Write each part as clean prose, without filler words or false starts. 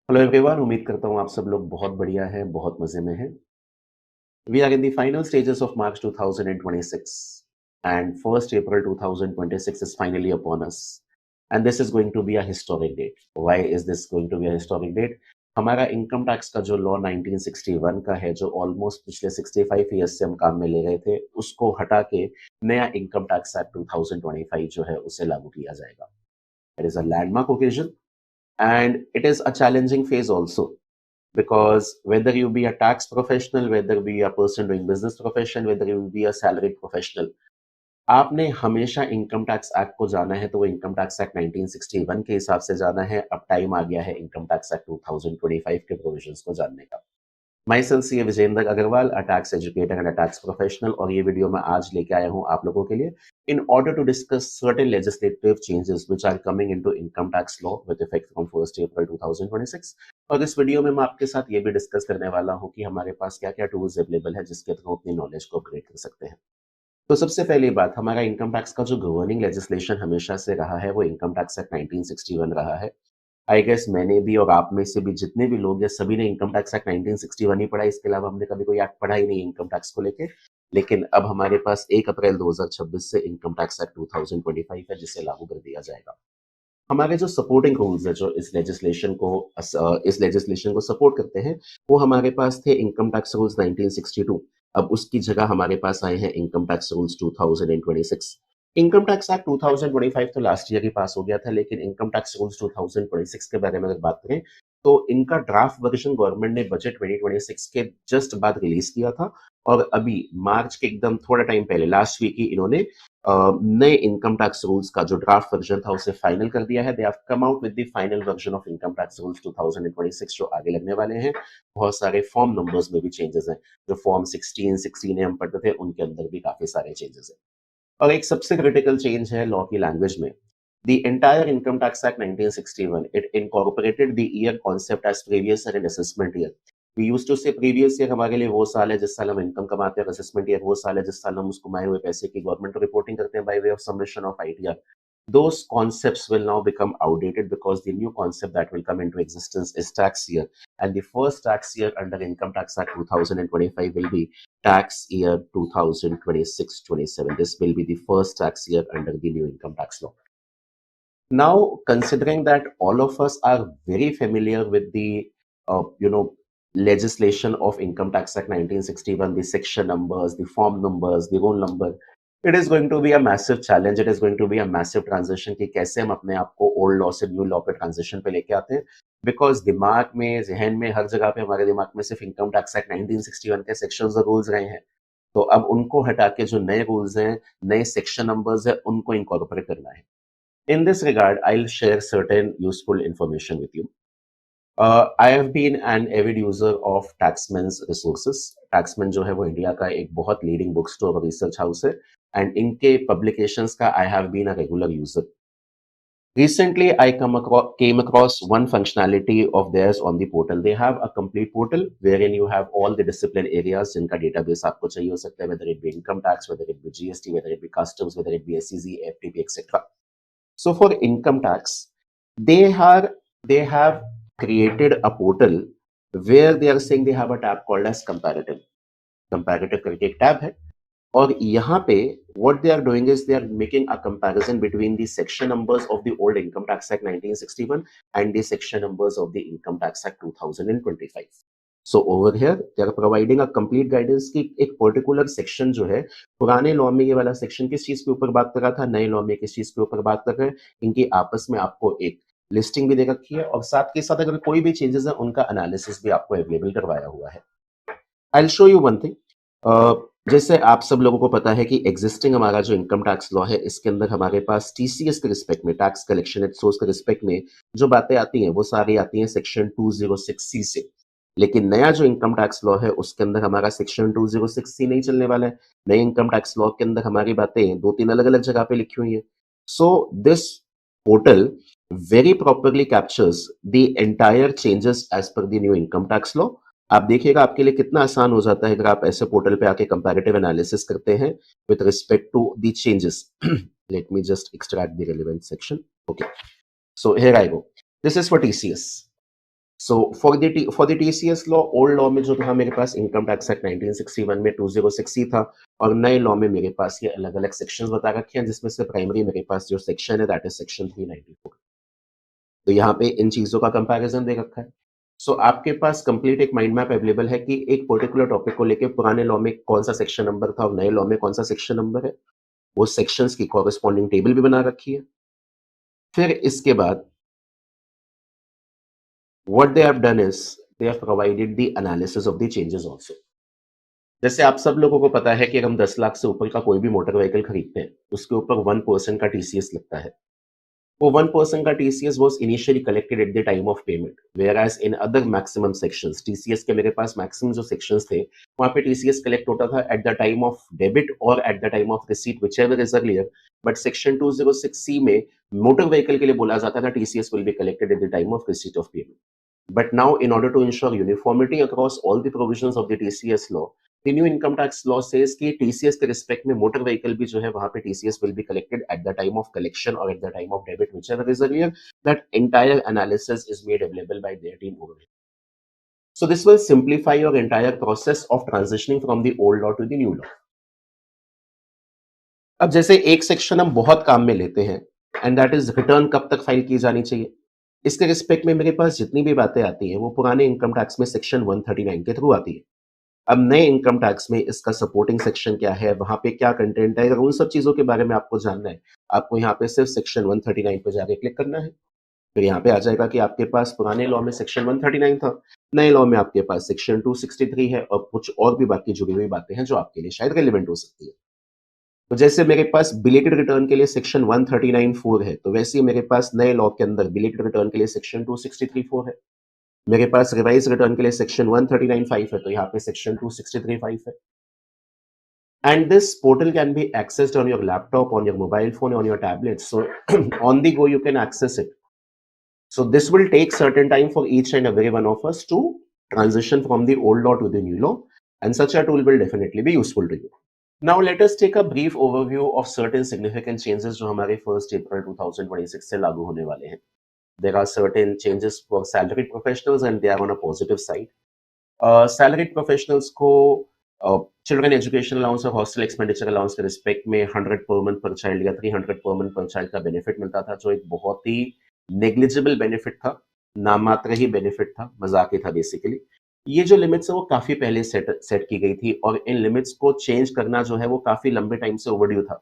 Hello everyone, उम्मीद करता हूँ आप सब लोग बहुत बढ़िया हैं, बहुत मज़े में हैं। We are in the final stages of March 2026 and 1st April 2026 is finally upon us. And this is going to be a historic date. Why is this going to be a historic date? हमारा income tax का जो law 1961 का है, जो almost पिछले 65 years से हम काम में ले रहे थे, उसको हटा के नया इनकम टैक्स एक्ट 2025 जो है उसे लागू किया जाएगा। It is a landmark occasion and it is a challenging phase also because whether you be a tax professional, whether be a person doing business profession, whether you be a salaried professional, आपने हमेशा income tax act को जाना है तो वो income tax act 1961 के हिसाब से जाना है। अब टाइम आ गया है इनकम टैक्स एक्ट 2025 के प्रोविजंस को जानने का। Myself C Vijendra Agarwal, a tax educator and a tax professional, और ये वीडियो मैं आज लेके आया हूँ आप लोगों के लिए in order to discuss certain legislative changes which are coming into income tax law with effect from 1st April 2026। और इस वीडियो में मैं आपके साथ ये भी डिस्कस करने वाला हूँ कि हमारे पास क्या क्या टूल्स अवेलेबल है जिसके थ्रू अपनी नॉलेज को अपग्रेड कर सकते हैं। तो सबसे पहली बात, हमारा इनकम टैक्स का जो गवर्निंग लेजिस्लेशन हमेशा से रहा है वो इनकम टैक्स एक्ट 1961 रहा है। आई गेस मैंने भी और आप में से भी जितने भी लोग हैं सभी ने इनकम टैक्स एक्ट 1961 ही पढ़ा है, इसके अलावा हमने कभी कोई एक्ट पढ़ा ही नहीं इनकम टैक्स को लेके। लेकिन अब हमारे पास 1 अप्रैल 2026 से इनकम टैक्स एक्ट 2025 है जिसे लागू कर दिया जाएगा। हमारे जो सपोर्टिंग रूल्स है जो इस लेजिस्लेशन को सपोर्ट करते हैं, वो हमारे पास थे इनकम टैक्स रूल्स 1962। अब उसकी जगह हमारे पास आए हैं income tax rules 2026। Income tax act 2025 तो लास्ट ईयर ही पास हो गया था, लेकिन इनकम टैक्स रूल्स 2026 के बारे में अगर बात करें तो इनका ड्राफ्ट वर्जन गवर्नमेंट ने बजट 2026 के जस्ट बाद रिलीज किया था। और अभी मार्च के एकदम थोड़ा टाइम पहले लास्ट वीक ही इन्होंने नए इनकम टैक्स रूल्स का जो ड्राफ्ट वर्जन था उसे फाइनल कर दिया है। They have come out with the final version of income tax rules 2026 जो आगे लगने वाले हैं। बहुत सारे फॉर्म नंबर्स में भी चेंजेस हैं। जो फॉर्म 16 हम पढ़ते थे उनके अंदर भी काफी सारे चेंजेस हैं। और एक सबसे क्रिटिकल चेंज है लॉ की लैंग्वेज में। The entire Income Tax Act 1961, it incorporated the year concept as previous year and assessment year. We used to say previous year हमारे लिए वो साल है जिस साल हम इनकम कमाते हैं, assessment year वो साल है जिस साल हम उस कमाए हुए पैसे की गवर्नमेंट को रिपोर्टिंग करते हैं by way of submission of ITR. Those concepts will now become outdated because the new concept that will come into existence is tax year. And the first tax year under Income Tax Act 2025 will be tax year 2026-27. This will be the first tax year under the new income tax law. Now, considering that all of us are very familiar with the, legislation of Income Tax Act 1961, the section numbers, the form numbers, the roll number, it is going to be a massive challenge. It is going to be a massive transition कि कैसे हम अपने आप को old law से new law पे transition पे लेके आते हैं। बिकॉज दिमाग में, जहन में, हर जगह पे हमारे दिमाग में सिर्फ इनकम टैक्स एक्ट 1961 के सेक्शंस और रूल्स रहे हैं। तो अब उनको हटा के जो नए रूल्स हैं, नए सेक्शन नंबर्स हैं, उनको इनकॉर्पोरेट करना है। In this regard, I'll share certain useful information with you. I have been an avid user of Taxman's resources. Taxman जो है वो इंडिया का एक बहुत लीडिंग बुक स्टोर और रिसर्च हाउस है, एंड इनके पब्लिकेशंस का I have been a regular user. Recently, came across one functionality of theirs on the portal. They have a complete portal wherein you have all the discipline areas जिनका database आपको चाहिए हो सकता है, whether it be income tax, whether it be GST, whether it be customs, whether it be SEZ, FTP, etc. So for income tax, they are they have created a portal where they are saying they have a tab called as comparative. Comparative करके एक tab है, और यहाँ पे what they are doing is they are making a comparison between the section numbers of the old Income Tax Act 1961 and the section numbers of the Income Tax Act 2025. So over here they are providing a complete guidance कि एक particular section जो है, पुराने law में ये वाला section किस चीज के ऊपर बात कर रहा था, नए लॉ में किस चीज के ऊपर बात कर रहे हैं, इनकी आपस में आपको एक लिस्टिंग भी दे रखी है, और साथ के साथ अगर कोई भी चेंजेस है उनका एनालिसिस भी आपको अवेलेबल करवाया हुआ है। I'll show you one thing. जैसे आप सब लोगों को पता है कि एग्जिस्टिंग हमारा जो इनकम टैक्स लॉ है, इसके अंदर हमारे पास टीसीएस के रिस्पेक्ट में, टैक्स कलेक्शन एट सोर्स के रिस्पेक्ट में जो बातें आती हैं वो सारी आती हैं सेक्शन 206C से। लेकिन नया जो इनकम टैक्स लॉ है उसके अंदर हमारा सेक्शन 206C नहीं चलने वाला है। नए इनकम टैक्स लॉ के अंदर हमारी बातें 2-3 अलग-अलग जगह पे लिखी हुई है। So this portal very properly captures the entire changes as per the new income tax law. आप देखिएगा आपके लिए कितना आसान हो जाता है अगर आप ऐसे पोर्टल पे आके कंपैरेटिव एनालिसिस करते हैं with respect to the changes. Let me just extract the relevant section. Okay, so here I go. This is for TCS. So for the TCS law, old law में जो था मेरे पास income tax act 1961 में 206C था, और नए law में मेरे पास ये अलग अलग सेक्शंस बता रखे हैं, जिसमें से प्राइमरी मेरे पास जो सेक्शन है दैट इज सेक्शन 394। तो यहाँ पे इन चीजों का कंपैरिजन दे रखा है। सो आपके पास कंप्लीट एक माइंड मैप अवेलेबल है कि एक पर्टिकुलर टॉपिक को लेके पुराने लॉ में कौन सा सेक्शन नंबर था और नए लॉ में कौन सा सेक्शन नंबर है। वो सेक्शंस की कॉरेस्पॉन्डिंग टेबल भी बना रखी है। फिर इसके बाद what they have done is they have provided the analysis of the changes also। जैसे आप सब लोगों को पता है कि अगर हम 10 लाख से ऊपर का कोई भी मोटर व्हीकल खरीदते हैं, उसके ऊपर 1% का टीसीएस लगता है। वो 1% का TCS was initially collected at the time of payment, whereas in other maximum sections TCS के मेरे पास मैक्सिमम जो सेक्शंस थे, वहां पे टीसीएस कलेक्ट होता था at the time of debit और at the time of receipt, whichever is earlier. But section 206C में मोटर व्हीकल के लिए बोला जाता था TCS will be collected at the time of receipt of payment. But now, in order to ensure uniformity across all the provisions of the TCS law, the new income tax law says कि TCS के respect में motor vehicle भी जो है वहां पे TCS will be collected at the time of collection or at the time of debit, whichever is earlier. That entire analysis is made available by their team over here. So this will simplify your entire process of transitioning from the old law to the new law. अब जैसे एक section हम बहुत काम में लेते हैं, and that is return कब तक फाइल की जानी चाहिए। इसके रिस्पेक्ट में मेरे पास जितनी भी बातें आती हैं वो पुराने इनकम टैक्स में सेक्शन 139 के थ्रू आती है। अब नए इनकम टैक्स में इसका सपोर्टिंग सेक्शन क्या है, वहां पे क्या कंटेंट है, अगर उन सब चीजों के बारे में आपको जानना है, आपको यहाँ पे सिर्फ सेक्शन 139 पे जाके क्लिक करना है। फिर यहाँ पे आ जाएगा कि आपके पास पुराने लॉ में सेक्शन 139 था, नए लॉ में आपके पास सेक्शन 263 है, और कुछ और भी बाकी जुड़ी हुई बातें हैं जो आपके लिए शायद रेलिवेंट हो सकती है। तो जैसे मेरे पास बिलेटेड रिटर्न के लिए सेक्शन 139(4) है, तो वैसे ही मेरे पास नए लॉ के अंदर बिलेटेड रिटर्न के लिए सेक्शन 263(4) है। मेरे पास रिवाइज रिटर्न के लिए सेक्शन 139(5) है, तो यहाँ पे सेक्शन 263(5) है। And this portal can be accessed on your laptop, on your mobile phone, on your tablet. So on the go, you can access it. So this will take certain time for each and every one of us to transition from the old law to the new law, and such a tool will definitely be useful to you. Now let us take a brief overview of certain significant changes जो हमारे 1st April 2026 से लागू होने वाले हैं। There are certain changes for salaried professionals and they are on a positive side. Salaried professionals को children education allowance और hostel expenditure allowance के रिस्पेक्ट में 100 पर मंथ पर चाइल्ड या 300 पर मंथ पर चाइल्ड का बेनिफिट मिलता था, जो एक बहुत ही नेग्लिजिबल बेनिफिट था, नामात्र ही बेनिफिट था, मजाक ही था बेसिकली। ये जो लिमिट्स है वो काफी पहले सेट की गई थी, और इन लिमिट्स को चेंज करना जो है वो काफी लंबे टाइम से ओवरड्यू था।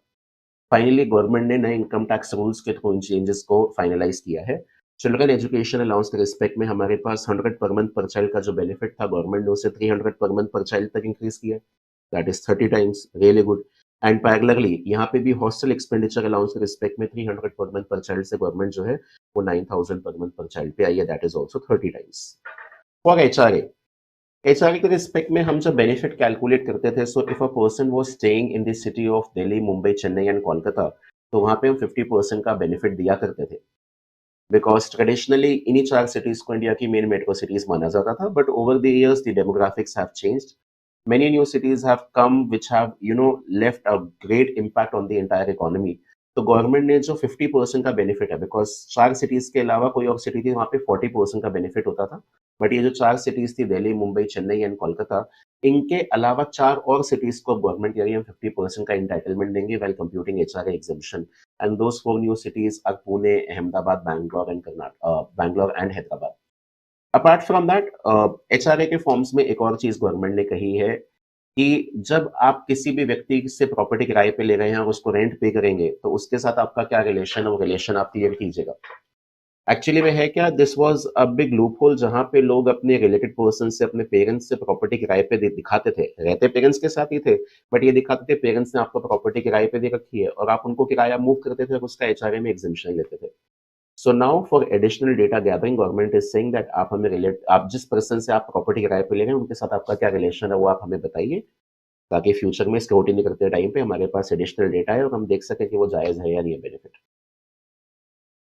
फाइनली गवर्नमेंट ने नए इनकम टैक्स रूल्स के थ्रू इन चेंजेस को फाइनलाइज किया है। चिल्ड्रन एजुकेशन अलाउंस के रिस्पेक्ट में हमारे पास 100 पर मंथ पर चाइल्ड का जो बेनिफिट था, गवर्नमेंट ने उसे 300 पर मंथ पर चाइल्ड तक इंक्रीज किया, that is 30 times, really good. And parallelly यहाँ पे भी हॉस्टल एक्सपेंडिचर अलाउंस के रिस्पेक्ट में 300 पर मंथ पर चाइल्ड से गवर्नमेंट जो है वो 9000 पर मंथ पर चाइल्ड पे आई है, that is also 30 times. For HRA के रिस्पेक्ट में हम जब बेनिफिट कैलकुलेट करते थे, so if a person was staying in the city of Delhi, Mumbai, Chennai and Kolkata, तो वहां पे हम 50% का बेनिफिट दिया करते थे, बिकॉज ट्रेडिशनली इन्हीं 4 सिटीज को इंडिया की मेन मेट्रो सिटीज माना जाता था। But over the years the demographics have changed, many new cities have come which have left a great impact on the entire economy। तो गवर्नमेंट ने जो 50% का बेनिफिट है, बिकॉज 4 सिटीज के अलावा कोई और सिटी थी वहां पे 40% का बेनिफिट होता था, बट ये जो 4 सिटीज थी दिल्ली, मुंबई, चेन्नई एंड कोलकाता, इनके अलावा 4 और सिटीज को गवर्नमेंट कह रही है 50% का इंटाइटलमेंट देंगे while computing HRA exemption, and those 4 new cities are Pune, Ahmedabad, Bangalore and Hyderabad. Apart from that, HRA के फॉर्म्स में एक और चीज गवर्नमेंट ने कही है कि जब आप किसी भी व्यक्ति से प्रॉपर्टी किराए पे ले रहे हैं और उसको रेंट पे करेंगे, तो उसके साथ आपका क्या रिलेशन है, वो रिलेशन आप क्लियर कीजिएगा। एक्चुअली में है क्या, this was a big loop hole, जहां पे लोग अपने रिलेटेड पर्सन से, अपने पेरेंट्स से प्रॉपर्टी किराए पे दिखाते थे, रहते पेरेंट्स के साथ ही थे, बट ये दिखाते थे पेरेंट्स ने आपको प्रॉपर्टी किराए पे दे रखी है, और आप उनको किराया मूव करते थे और उसका एचआरए में एग्जेम्पशन लेते थे। So now for additional data gathering government is saying that आप जिस पर्सन से आप प्रॉपर्टी किराए पे ले रहे हैं उनके साथ आपका क्या रिलेशन है वो आप हमें बताइए, ताकि फ्यूचर में स्क्रूटिनी करते टाइम पे हमारे पास एडिशनल डेटा है और हम देख सकें कि वो जायज है या नहीं है benefit.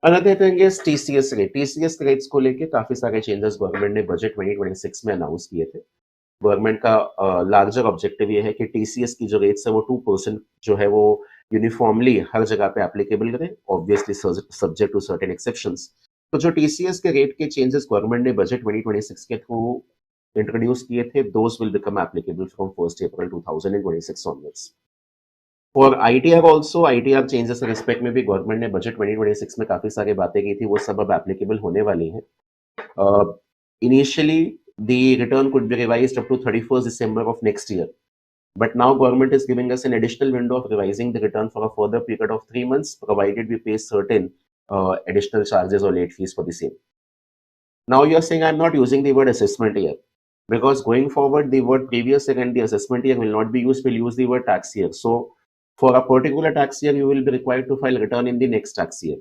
Another thing is TCS rate. TCS rates को लेके काफी सारे चेंजेस गवर्नमेंट ने बजट 2026 में अनाउंस किए थे। गवर्नमेंट का लार्जर ऑब्जेक्टिव ये है कि टीसीएस की जो रेट्स है वो 2% जो है वो यूनिफॉर्मली हर जगह पे एप्लीकेबल करें, obviously subject to certain exceptions. तो जो टीसीएस के रेट के चेंजेस गवर्नमेंट ने बजट 2026 के थ्रू इंट्रोड्यूस किए थे, those will become applicable from 1st April 2026 onwards. For ITR also, ITR changes के रिस्पेक्ट में भी गवर्नमेंट ने बजट 2026 में काफी सारी बातें की थी, वो सब अब एप्लीकेबल होने वाली हैं। Initially, the return could be revised up to 31st December of next year. But now government is giving us an additional window of revising the return for a further period of 3 months, provided we pay certain additional charges or late fees for the same. Now you are saying I'm not using the word assessment year, because going forward the word previous year and the assessment year will not be used, we'll use the word tax year. So for a particular tax year, you will be required to file return in the next tax year.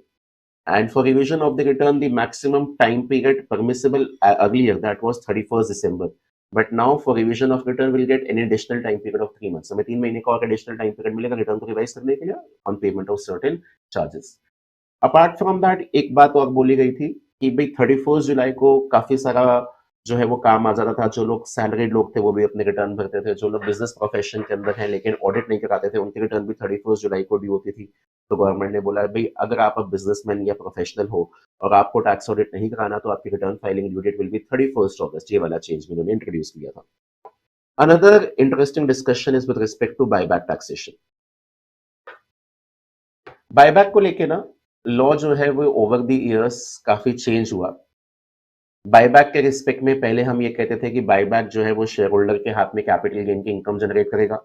And for revision of the return, the maximum time period permissible earlier, that was 31st December. But now for revision of return, we'll get an additional time period of 3 months. हमें 3 महीने का और additional time period मिलेगा return को revise करने के लिए on payment of certain charges. Apart from that एक बात और बोली गई थी कि भाई 31 जुलाई को काफी सारा जो है वो काम आ जाता था, जो लोग सैलरीड लोग थे वो भी अपने रिटर्न भरते थे, जो लोग बिजनेस प्रोफेशन के अंदर हैं लेकिन ऑडिट नहीं कराते थे उनकी रिटर्न भी 31 जुलाई को ड्यू होती थी। तो गवर्नमेंट ने बोला भाई अगर आप अब बिजनेसमैन या प्रोफेशनल हो और आपको टैक्स ऑडिट नहीं कराना तो आपकी return filing due date will be 31st August. ये वाला चेंज भी उन्होंने इंट्रोड्यूस किया था। Another interesting discussion is with respect to buyback taxation. Buyback को लेके ना लॉ जो है वो ओवर द इयर्स काफी चेंज हुआ। बायबैक के रिस्पेक्ट में पहले हम ये कहते थे कि बायबैक जो है वो शेयर होल्डर के हाथ में कैपिटल गेन की इनकम जनरेट करेगा।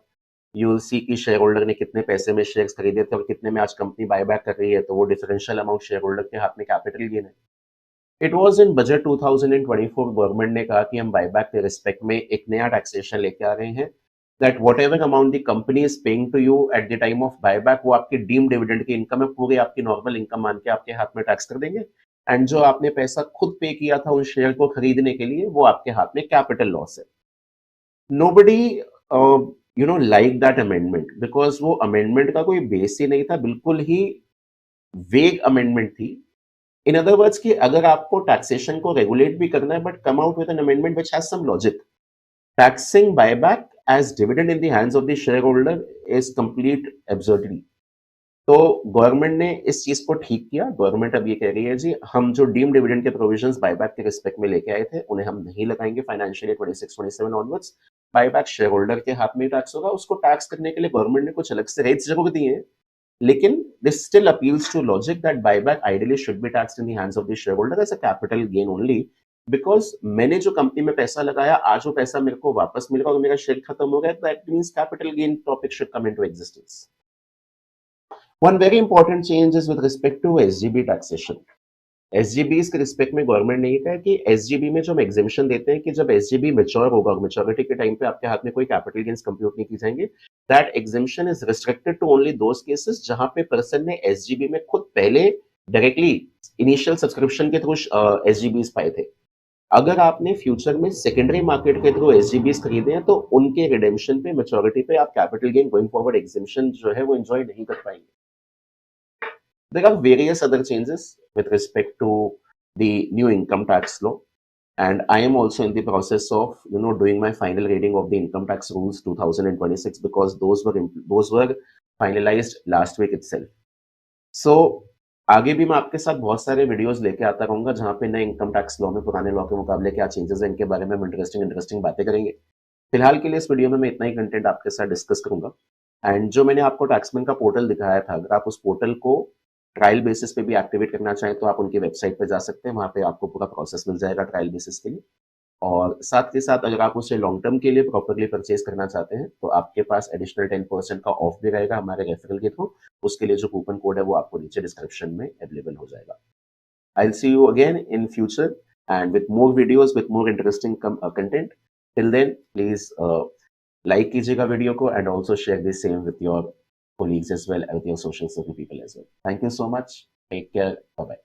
यू विल सी कि शेयर होल्डर ने कितने पैसे में शेयर्स खरीदे थे और कितने में आज कंपनी बायबैक कर रही है, तो वो डिफरेंशियल अमाउंट शेयर होल्डर के हाथ में कैपिटल गेन है। It was in budget 2024 government ने कहा कि हम बायबैक के रिस्पेक्ट में एक नया टैक्सेशन लेके आ रहे हैं, that whatever amount the company is paying to you at the time of buyback, वो आपकी डीम्ड डिविडेंड की इनकम है, पूरी आपकी नॉर्मल इनकम मान के आपके हाथ में टैक्स कर देंगे। एंड जो आपने पैसा खुद पे किया था उन शेयर को खरीदने के लिए, वो आपके हाथ में कैपिटल लॉस है। Nobody like that amendment, because वो अमेंडमेंट का कोई बेस ही नहीं था, बिल्कुल ही वेग अमेंडमेंट थी। इन अदर वर्ड्स कि अगर आपको टैक्सेशन को रेगुलेट भी करना है but come out with an amendment which has some logic. Taxing buyback as dividend in the hands of the share holder is complete absurdity. तो गवर्नमेंट ने इस चीज को ठीक किया। गवर्नमेंट अब ये कह रही है जी हम जो डीम डिविडेंड के प्रोविजंस बायबैक के रिस्पेक्ट में लेके आए थे उन्हें हम नहीं लगाएंगे financial year 26-27 onwards. Buyback share holder के हाथ में टैक्स होगा, उसको टैक्स करने के लिए गवर्नमेंट ने कुछ अलग से रेट्स जरूर दिए हैं, लेकिन this still appeals to logic that buyback ideally should be taxed in the hands of the share holder as a capital gain only, because मैंने जो कंपनी में पैसा लगाया आज वो पैसा मेरे को वापस मिलेगा और मेरा शेयर खत्म हो गया, that means capital gain topic should come into existence. One very important change is with respect to SGB taxation. SGBs के रिस्पेक्ट में गवर्नमेंट ने ये कहा कि SGB में जो हम एग्जेम्पशन देते हैं कि जब SGB मैच्योर होगा, मैच्योरिटी के टाइम पे आपके हाथ में कोई कैपिटल गेन्स कंप्यूट नहीं की जाएंगे, that exemption is restricted to only those cases जहां पे पर्सन ने SGB में खुद पहले डायरेक्टली इनिशियल सब्सक्रिप्शन के थ्रू SGBs पाए थे। अगर आपने फ्यूचर में सेकेंडरी मार्केट के थ्रू SGBs खरीदे हैं तो उनके रिडेम्पशन पे, मैच्योरिटी पे आप capital gain going forward exemption जो है वो एंजॉय नहीं कर पाएंगे। There are various other changes with respect to the new income tax law, and I am also in the process of doing my final reading of the income tax rules 2026 because those were finalized last week itself. So आगे भी मैं आपके साथ बहुत सारे videos लेके आता रहूंगा जहां पे नए इनकम टैक्स लॉ में पुराने लॉ के मुकाबले क्या चेंजेस हैं, इनके बारे में हम इंटरेस्टिंग बातें करेंगे। फिलहाल के लिए इस वीडियो में मैं इतना ही कंटेंट आपके साथ डिस्कस करूंगा। एंड जो मैंने आपको टैक्समैन का पोर्टल दिखाया था, अगर आप उस पोर्टल को ट्रायल बेसिस पे भी एक्टिवेट करना चाहें तो आप उनकी वेबसाइट पे जा सकते हैं, वहां पे आपको पूरा प्रोसेस मिल जाएगा ट्रायल बेसिस के लिए। और साथ के साथ अगर आप उसे लॉन्ग टर्म के लिए प्रॉपरली परचेज करना चाहते हैं तो आपके पास एडिशनल 10% का ऑफ भी रहेगा हमारे रेफरल के थ्रू। उसके लिए जो कूपन कोड है वो आपको नीचे डिस्क्रिप्शन में अवेलेबल हो जाएगा। I'll see you again in future and with more videos with more interesting content. Till then, please like कीजिएगा वीडियो को and also share the same with your colleagues as well, with your social circle people as well. Thank you so much. Take care. Bye bye.